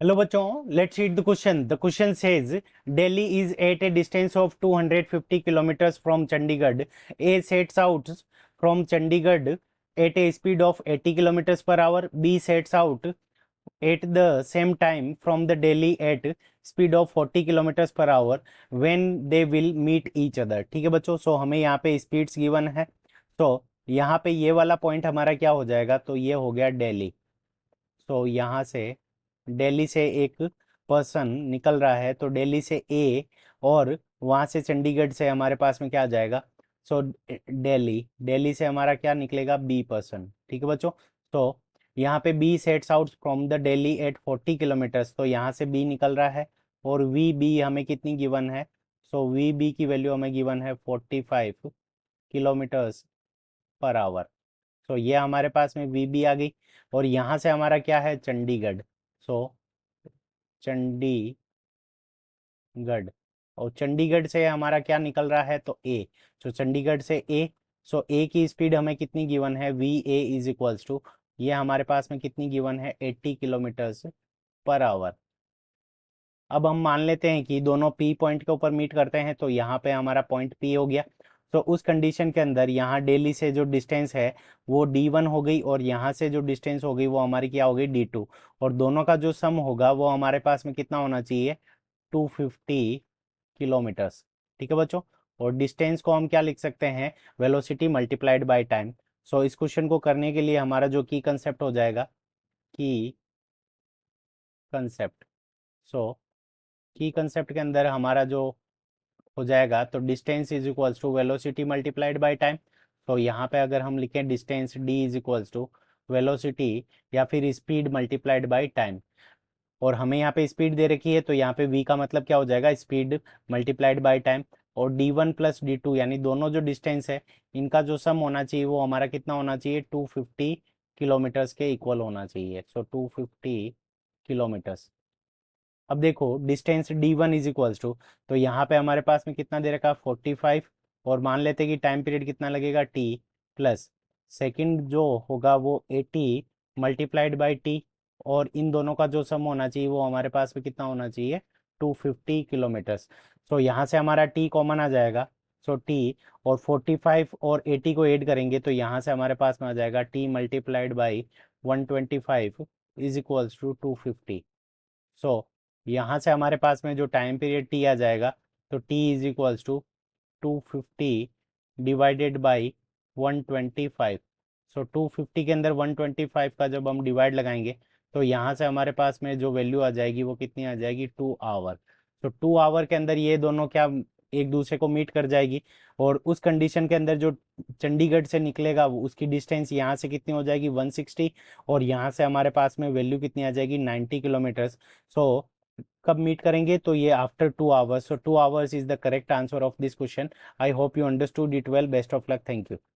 Hello बच्चों, let's read the question. The question says Delhi is at a distance of 250 kilometres from Chandigarh. A sets out from Chandigarh at a speed of 80 kilometers per hour. B sets out at the same time from the Delhi at speed of 40 kilometers per hour when they will meet each other. ठीक है बच्चों, सो हमें यहाँ पे speeds given है। तो यहाँ पे ये वाला पॉइंट हमारा क्या हो जाएगा, तो ये हो गया दिल्ली। तो यहाँ से दिल्ली से एक पर्सन निकल रहा है, तो दिल्ली से ए, और वहाँ से चंडीगढ़ से हमारे पास में क्या आ जाएगा। सो दिल्ली दिल्ली से हमारा क्या निकलेगा, बी पर्सन। ठीक है बच्चों, तो यहाँ पे B sets out from the Delhi at 40 kilometres, तो यहाँ से बी निकल रहा है। और वी बी हमें कितनी गिवन है, सो वी बी की वैल्यू हमें गिवन है 45 किलोमीटर्स पर आवर। सो ये हमारे पास में वी बी आ गई। और यहाँ से हमारा क्या है, चंडीगढ़। सो चंडीगढ़, और चंडीगढ़ से हमारा क्या निकल रहा है, तो ए। सो चंडीगढ़ से ए, सो ए की स्पीड हमें कितनी गिवन है, V A is equals to, ये हमारे पास में कितनी गिवन है, 80 किलोमीटर्स पर आवर। अब हम मान लेते हैं कि दोनों पी पॉइंट के ऊपर मीट करते हैं, तो यहाँ पे हमारा पॉइंट पी हो गया। तो उस कंडीशन के अंदर यहाँ दिल्ली से जो डिस्टेंस है वो D1 हो गई, और यहाँ से जो डिस्टेंस हो गई वो हमारी क्या हो गई, D2। और दोनों का जो सम होगा वो हमारे पास में कितना होना चाहिए, 250 किलोमीटर्स। ठीक है बच्चों, और डिस्टेंस को हम क्या लिख सकते हैं, वेलोसिटी मल्टीप्लाइड बाय टाइम। सो इस क्वेश्चन को करने के लिए हमारा जो की कंसेप्ट हो जाएगा, की कंसेप्ट। सो की कंसेप्ट के अंदर हमारा जो हो जाएगा, तो distance is equals to velocity multiplied by time. तो यहाँ पे अगर हम लिखें distance D is equals to velocity या फिर स्पीड मल्टीप्लाइड बाय टाइम, और हमें यहाँ पे स्पीड दे रखी है, तो यहाँ पे v का मतलब क्या हो जाएगा, स्पीड मल्टीप्लाइड बाय टाइम। और d1 प्लस d2 यानी दोनों जो डिस्टेंस है इनका जो सम होना चाहिए वो हमारा कितना होना चाहिए, 250 किलोमीटर्स के इक्वल होना चाहिए। सो 250 किलोमीटर्स। अब देखो distance d1 is equals to, तो यहाँ पे हमारे पास में कितना दे रखा, 45। और मान लेते हैं कि टाइम पीरियड कितना लगेगा, t, प्लस सेकंड जो होगा वो 80 मल्टीप्लाइड बाई टी। और इन दोनों का जो सम होना चाहिए वो हमारे पास में कितना होना चाहिए, 250 किलोमीटर्स। तो यहाँ से हमारा t कॉमन आ जाएगा। सो t, और 45 और 80 को ऐड करेंगे तो यहाँ से हमारे पास में आ जाएगा t multiplied by 125 is equals to 250। So यहाँ से हमारे पास में जो टाइम पीरियड टी आ जाएगा, तो T is equals to 250 divided by 125। So 250 के अंदर 125 का जब हम डिवाइड लगाएंगे तो यहाँ से हमारे पास में जो वैल्यू आ जाएगी वो कितनी आ जाएगी, 2 आवर। तो 2 आवर के अंदर ये दोनों क्या एक दूसरे को मीट कर जाएगी। और उस कंडीशन के अंदर जो चंडीगढ़ से निकलेगा उसकी डिस्टेंस यहाँ से कितनी हो जाएगी, 160। और यहाँ से हमारे पास में वैल्यू कितनी आ जाएगी, 90 किलोमीटर्स। सो कब मीट करेंगे, तो ये after 2 hours. So 2 hours is the correct answer of this question. I hope you understood it well. Best of luck, thank you.